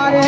તારે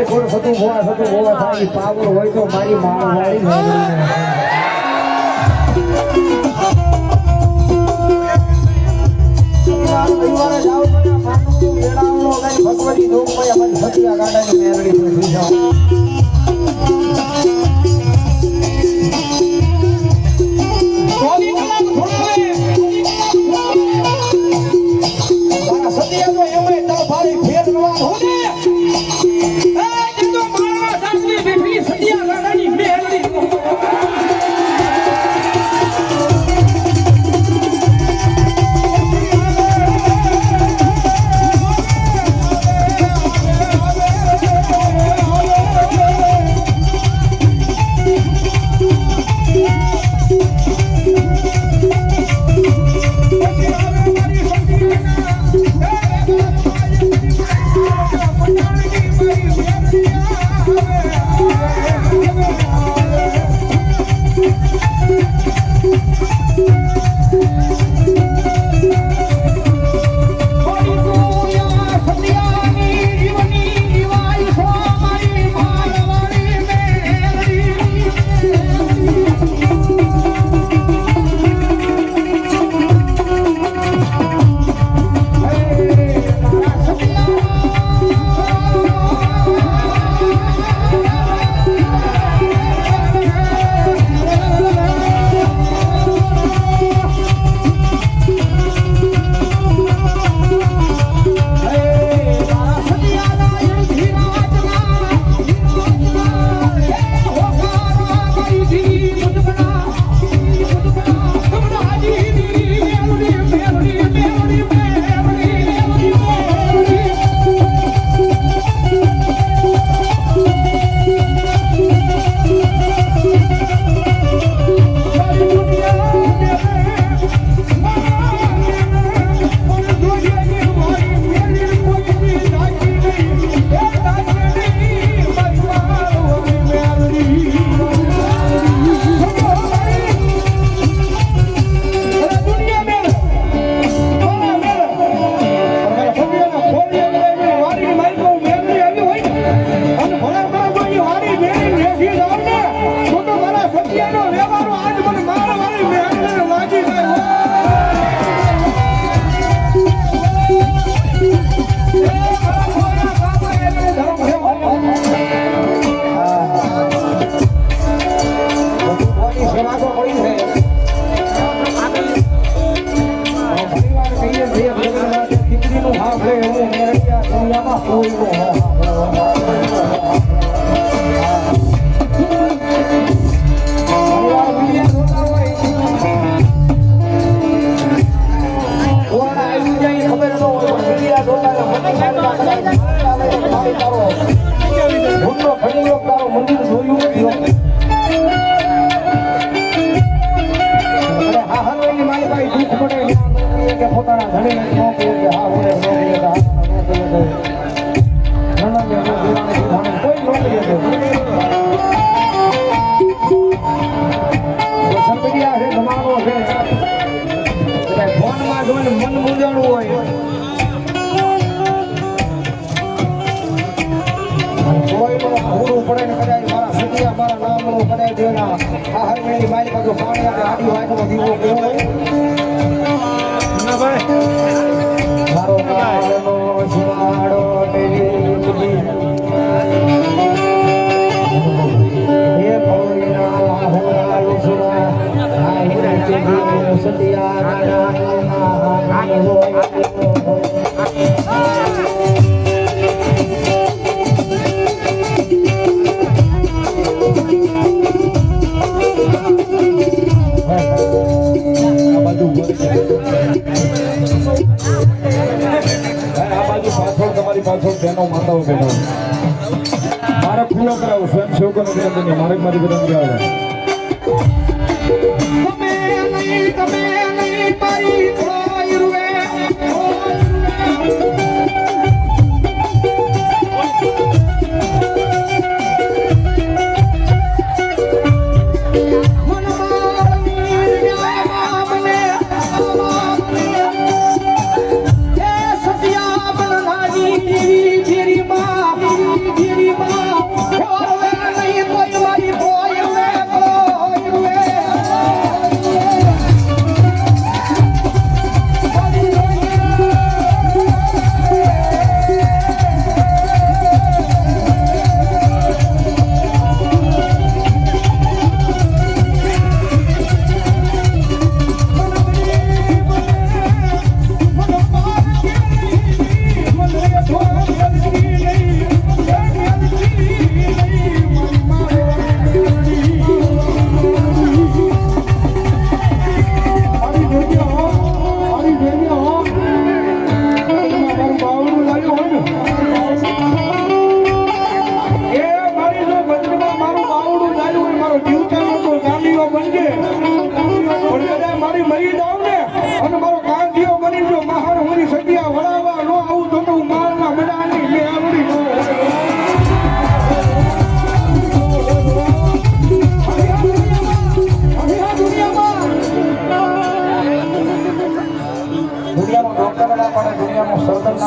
કોઈ થતું હોવા થાય પાવર હોય તો મારી માળવાળી ભગવતી લોકભાઈ અમારી સતિયા ગાડાની મેરડી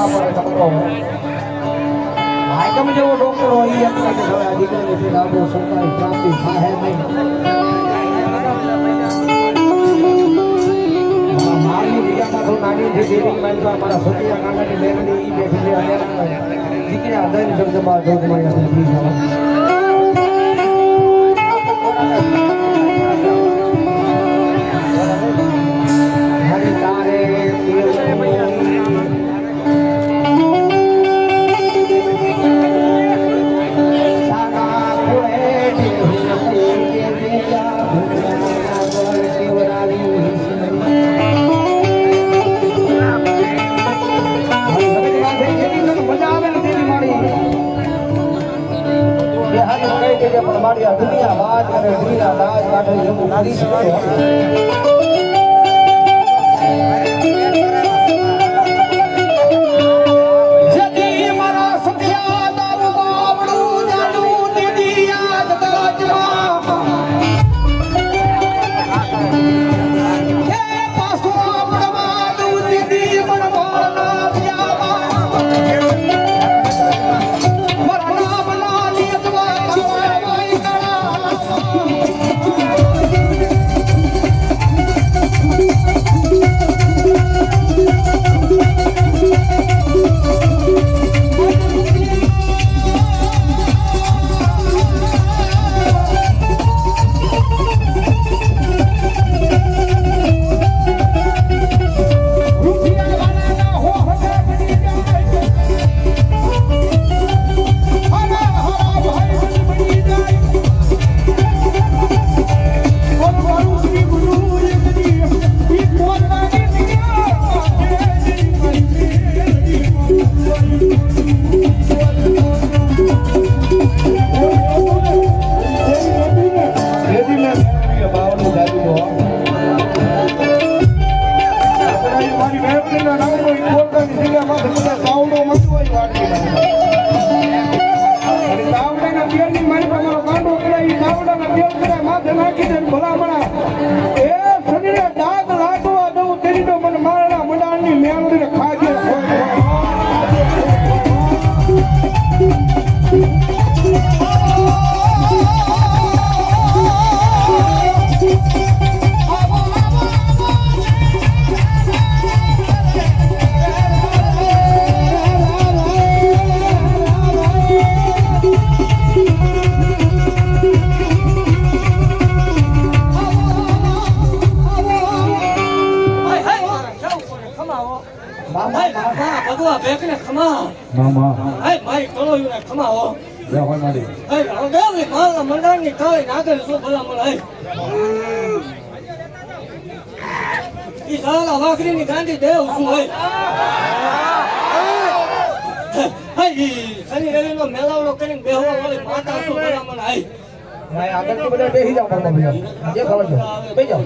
ના પડે છોકરો હાઈકમ જેવો ડોક્ટર હોય એ આપણે કે હવે આ દીકરીને તે લાભો સરકારી પ્રાપ્તિ થાય નહીં મારી બીજામાં તો નાની છે દેવી માલમાં મારા સતિયા કાકાની બેનની ઈ બેઠી છે અને દીકરી આધારી શબ્દમાં જોગમાં નથી જવા दुनिया बात करे दुनिया दाज काटे जब नारी से મેલાવડો કરીને બેહવા વાળી માતા શું ભલામણ આઈ ભાઈ આગળ તો બધા બેહી જાવ મામા ભૈયા જે ખબર છે બેહી જાવ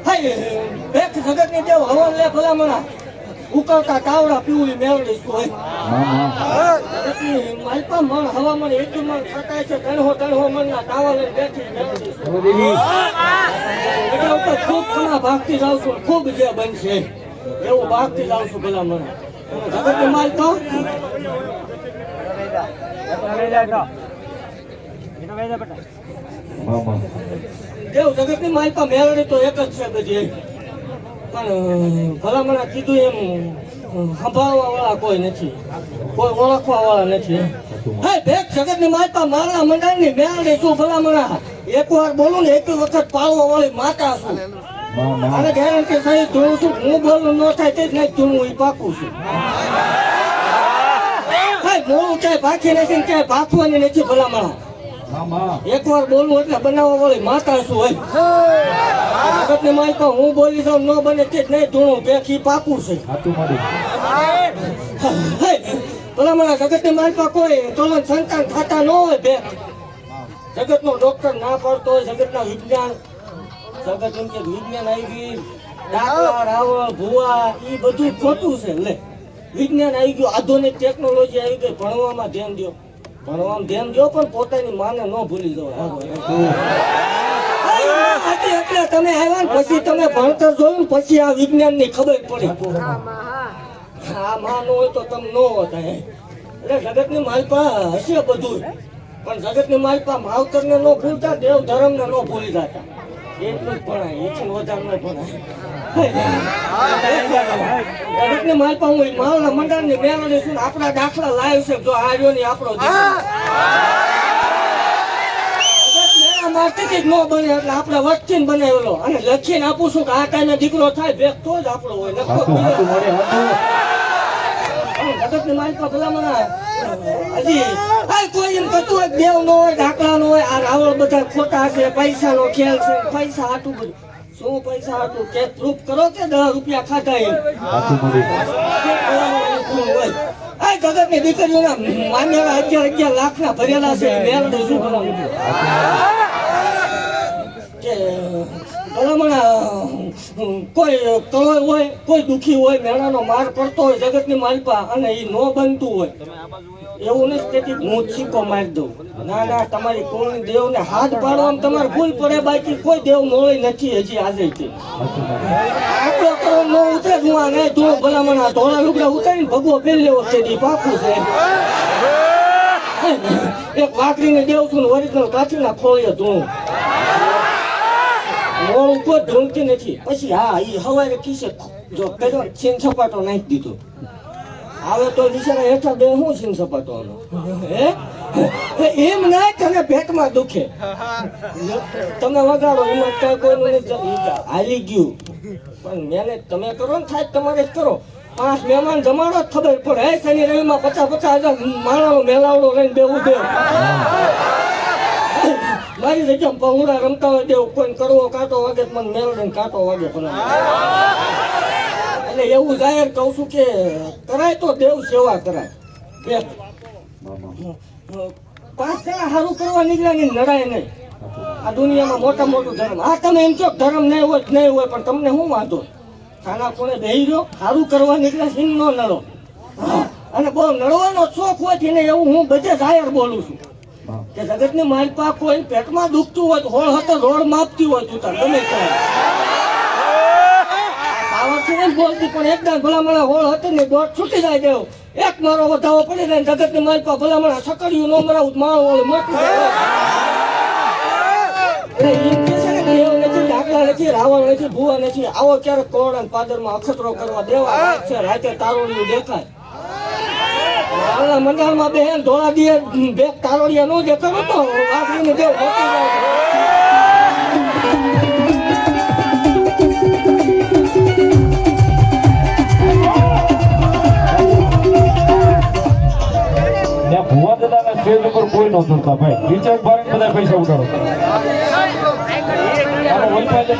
હાય બેક જગત ની દેવ હવન લે ભલામણા ઉકળતા કાવડા પીવું મેળવી શું હોય માલપા મન હવામાન એટલું મન થકાય છે તણહો મન ના તાવા લઈને બેઠી એટલે ઉપર ખૂબ ઘણા ભાગતી જાઉં છું ખૂબ જે બનશે એવું ભાગતી જાઉં છું ભલામણ જગત ની માલ તો દેવ જગત ની માલ તો મેળવી તો એક જ છે બધી પણ ભલામણા કીધું એમ સંભાળવા વાળા કોઈ નથી કોઈ ઓળખવા વાળા નથી હા ભેગ જગત ની માતા મારા મંડાણ ની મેળવી શું ભલામણા એક વાર બોલું ને એક વખત પાળવા વાળી માતા છું અને ગેરંટી સહી જોઉં છું હું બોલું ન થાય તે જ નહીં જોઉં એ પાકું છું હા મોડું ક્યાંય ભાખી નથી ક્યાંય ભાખવાની નથી ભલામણા એક વાર બોલવું એટલે બનાવવા વાળી માતા શું હોય જગત ની માલ હું બોલી જાઉં ન બને તે જ નહીં જોઉં કે પાકું છે ભલામણા જગત ની માલ કોઈ તોલન સંતાન થતા ન હોય બે જગત નો ડોક્ટર ના પડતો હોય જગત ના વિજ્ઞાન જગત એમ કે વિજ્ઞાન આવી ગઈ દાખલા રાવળ ભુવા એ બધું ખોટું છે લે વિજ્ઞાન આવી ગયું આધુનિક ટેકનોલોજી આવી ગઈ ભણવામાં ધ્યાન દો ભણવામાં ધ્યાન દો પણ પોતાની માને ન ભૂલી જાવ હતી એટલે તમે આવ્યા ને પછી તમે ભણતર જોયું ને પછી આ વિજ્ઞાનની ખબર પડી. હા માં ન હોય તો તમે ન હોતા. એટલે જગતની માલપા હશે બધું, પણ જગતની માલપા માવતરને ન ભૂલતા, દેવ ધર્મને ન ભૂલી જતા. એટલું જ ભણાય, એથી વધારે ન ભણાય. જગતની માલપા હું માવના મંડળની મેળવી છું, આપણા દાખલા લાવ્યું છે. જો આવ્યો ને આપણો મારતી ન બને એટલે આપણે વચ્ચે બનાવેલો અને લખીને આપું છું કે આ ટાઈમે દીકરો થાય ભેગ તો જ આપણો હોય. જગતની માલપા ભલામણા હજી કોઈ એમ કહેતું હોય દેવ નો હોય, દાખલા નો હોય, આ રાવળ બધા ખોટા છે, પૈસા નો ખેલ છે, પૈસા હાટું બધું. શું પૈસા હાટું કે પ્રૂફ કરો કે 10 રૂપિયા ખાતા એમ જગત ની દીકરીઓના માન્યના 11 લાખ ના ભરેલા છે. મેળવે શું કરવાનું કે ભલામણા કોઈ કળોય હોય, કોઈ દુખી હોય, મેળાનો માર પડતો હોય જગતની માલપા અને એ નો બનતું હોય, એવું નથી કે હું સિક્કો મારી દઉં. ના ના, તમારી કોળની દેવને હાથ પાડવામાં તમારે ભૂલ પડે, બાકી કોઈ દેવ નોળી નથી હજી આજે. આટલો કરો નો ઉતરે ધુઆ નહીં ધુઓ ભલામણા ધોળા લુગડા ઉતારીને ભગવો પહેરી લેવો છે. પાકું છે. એક વાકરીને દેવ છું ને ઓરિજિનલ કાચીના ખોળીએ ધૂણું મોડું કોઈ ઢૂંઢતી નથી. પછી હા એ હવારે ખીસે જો કર્યો છીન સપાટો નાખી દીધો. આવે તો બિચારા હેઠા બે હું છીન સપાટો એમ ના તને પેટમાં દુખે તમે વગાડો એમાં કઈ કોઈ હાલી ગયું, પણ મહેનત તમે કરો ને થાય તમારે જ કરો. 5 મહેમાન જમાડો જ ખબર પડે. હે શનિ રવિમાં 50,000 માણાનો મેલાવડો લઈને બેવું દે. મારી જગ્યા પહોળા રમતા હોય દેવ કોઈ કરવો કાંટો વાગે મને મેળવીને કાંટો વાગે. એટલે એવું જાહેર કહું છું કે કરાય તો દેવ સેવા કરાય. 5 જણા સારું કરવા નીકળ્યા ને લડાય નહીં. આ દુનિયામાં મોટા મોટું ધર્મ. આ તમે એમ કહો ધર્મ નહીં હોય નહીં હોય, પણ તમને શું વાંધો? ખાના કોને બેહી રહ્યો સારું કરવા નીકળ્યા સિંહ નો નડો. અને બહુ નડવાનો શોખ હોય છે ને એવું હું બધે જાહેર બોલું છું કે જગતની માલપા કોઈ પેટમાં દુખતું હોય તો હોળ હતો રોડ માપતી હોય તું તાર ગમે પાવર છે ને બોલતી, પણ એકદમ ભલામણા હોળ હતી ને દોડ છૂટી જાય દેવ. એક મારો વધાવો પડી જાય જગતની માલપા ભલામણા સકડિયું નો મરાવું માળો ઓળે મોટું. દેવ નથી, દાખલા નથી, રાવણ નથી, ભુવા નથી. આવો ક્યારેક કોરડા પાદરમાં અખતરો કરવા દેવા છે. રાતે તારોડિયું દેખાય. મંડળમાં બેન ધોળા દીએ બે તારોડિયા નો દેખાડો તો વાઘરીને દેવ મોટી જાય. ભુવા દાદાના સ્ટેજ ઉપર કોઈ નો ચડતા ભાઈ, રિચાર્જ બારે બધા પૈસા ઉડાડો.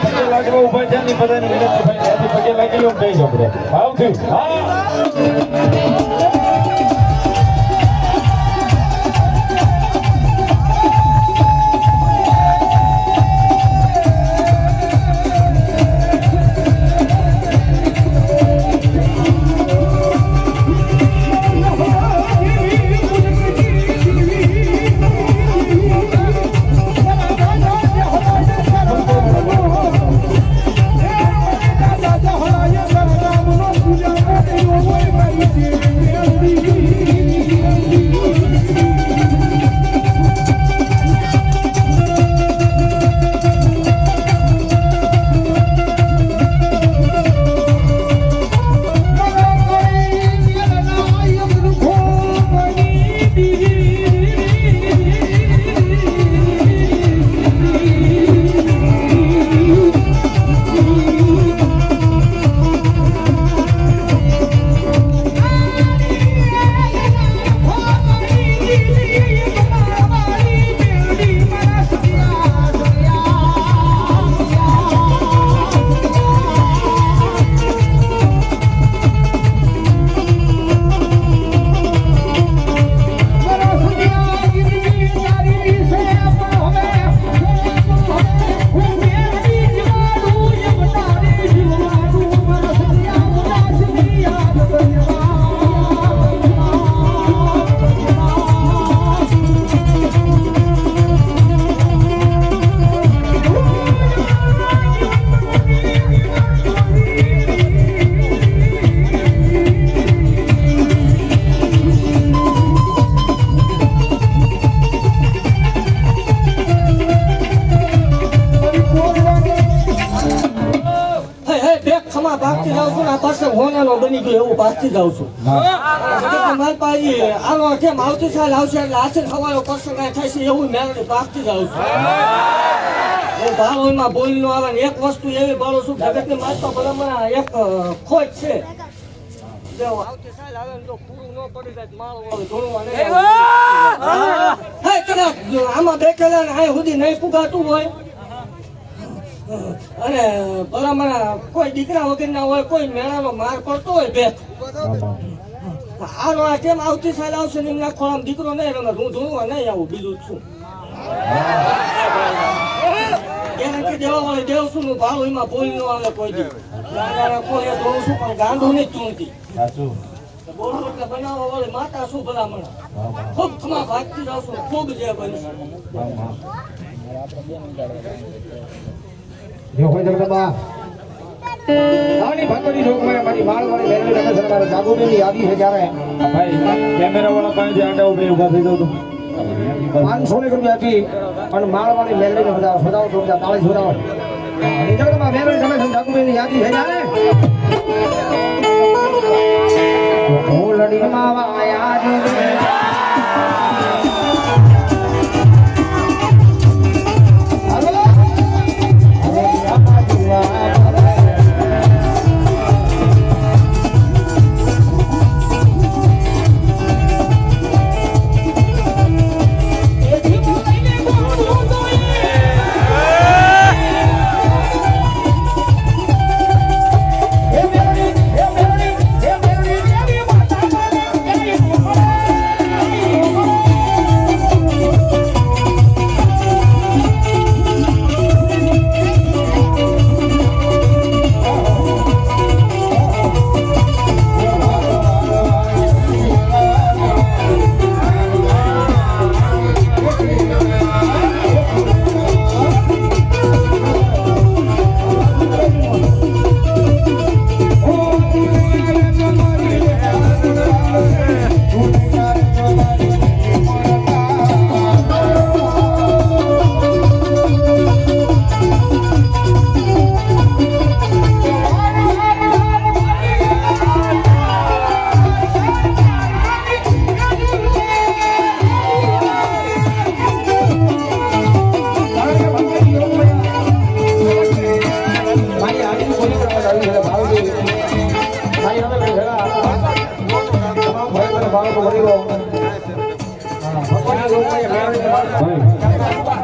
પગે લાગવા ઉભા છે ને બધાની વિનંતી ભાઈ પગે લાગી લો કઈ આપણે આવતી. Yeah. બની ગયું એવું પાછથી જાઉં છું મારી પાસે આનો કેમ આવતી સાલ આવશે એટલે આથી સવારે પ્રસંગ થાય છે એવું મેળવી પાછથી જાઉં છું હું ભાવમાં બોલી નો આવે ને એક વસ્તુ એવી બાળું છું જગતની માતા ભલામણ એક ખોજ છે આવતી સાલ આવે ને તો પૂરું ન પડી જાય માળો વાળું ધોળવા નહીં કદાચ આમાં બેઠેલા ને અહીં સુધી નહીં પુગાતું હોય અને ભલામણ કોઈ દીકરા વગરના હોય કોઈ મેળાનો માર પડતો હોય બે આનો આ કેમ આવતી સાલ આવશે ને એમના ખોળામાં દીકરો નહીં રમે હું ધોળવા નહીં આવું બીજું છું ગેરંટી દેવા વાળી દેવ છું નું ભાવ એમાં બોલી ન આવે કોઈ દી કોઈ ધોળું છું પણ ગાંડું નહીં ચૂંટી બોલું એટલે બનાવવા વાળી માતા શું ભલામણ ખૂબ ખમા ભાગતી જાઉં છું ખૂબ જે બનશે જો કોઈ જગદંબા આની ભાગોની જોગમાં મારી માળવાળી બેનની રમે છે મારા જાગુબેનની યાદી છે જ્યારે ભાઈ કેમેરા વાળા પાસે આડા ઉભા થઈ જાવ તો 500 રૂપિયા આપી અને માળવાળી મેલડીને બધા સદાવ તો બધા તાળી છોડાવો અને જગદંબા બેનની રમે છે જાગુબેનની યાદી છે જ્યારે હું લડી માવા યાદ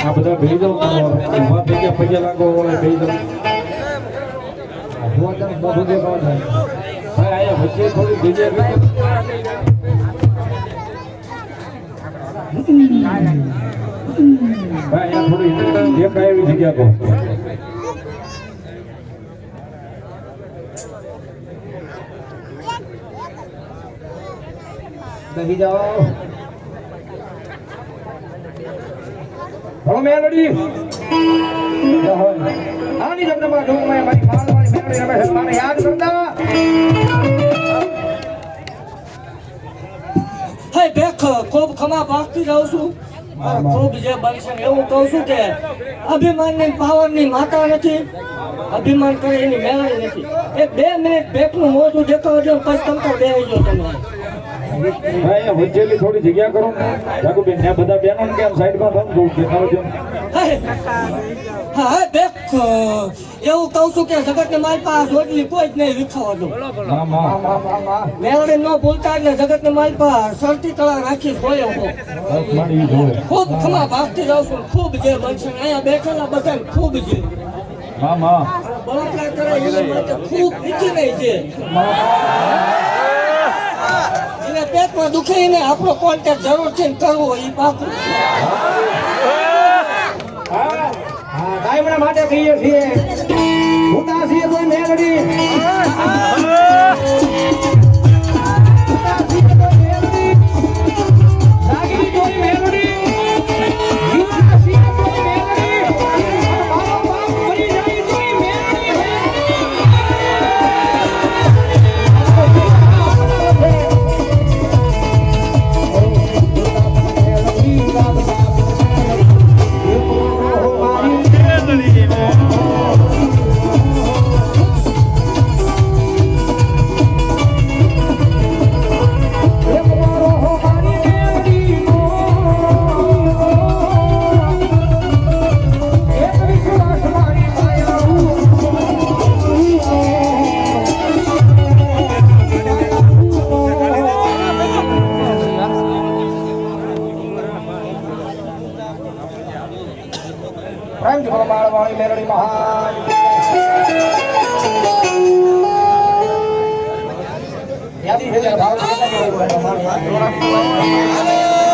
આ બધા ભેજ દો ઉભા થઈ ગયા પગે લાગો ભેજ દો મોઢું દેખાવ થાય ભાઈ આયા વચ્ચે થોડી જગ્યા ભાઈ અહીંયા થોડી દેખાય એવી જગ્યા કહો બેસી જાઓ મેલડી આની જમનામાં જોગમાં મારી માલવાળી મેલડી રમે છે મને યાદ કરતા હે બેખ ખૂબ ખમા ભાગતી જાઉં છું ખૂબ જે બનશે એવું કહું છું કે અભિમાનની પાવરની માતા નથી અભિમાન કરે એની મેળવી નથી એક 2 મિનિટ બેકનું મોઢું દેખાડજો પછી તમે બેસી જાઓ તમે ભાઈ વચ્ચેલી થોડી જગ્યા કરો જાગુબેન ને બધા બેનો ને કેમ સાઈડમાં થવું દેખાડજો હા બેક એવું કહું છું કે જગતને મારી પાસે રોટલી કોઈ જ નહીં વિખાવા દો મેળવી ન બોલતા એટલે જગતને મારી પાસે સરતી તળા રાખી જોયો ખૂબ ખમા ભાગતી જાઉં છું ખૂબ જે બનશે અહીંયા બેઠેલા બધા ખૂબ જે બળાત્કાર કરે એની માટે ખૂબ ઈચ્છી નહીં છે એને પેટમાં દુખે ને આપણો કોન્ટેક્ટ જરૂર છે ને કરવો એ પાકું કાયમના માટે કહીએ છીએ ઉદાસી કોઈ મેલડી વાળી મેરડી મહાન યાદી છે ત્યારે ભાવ કેટલા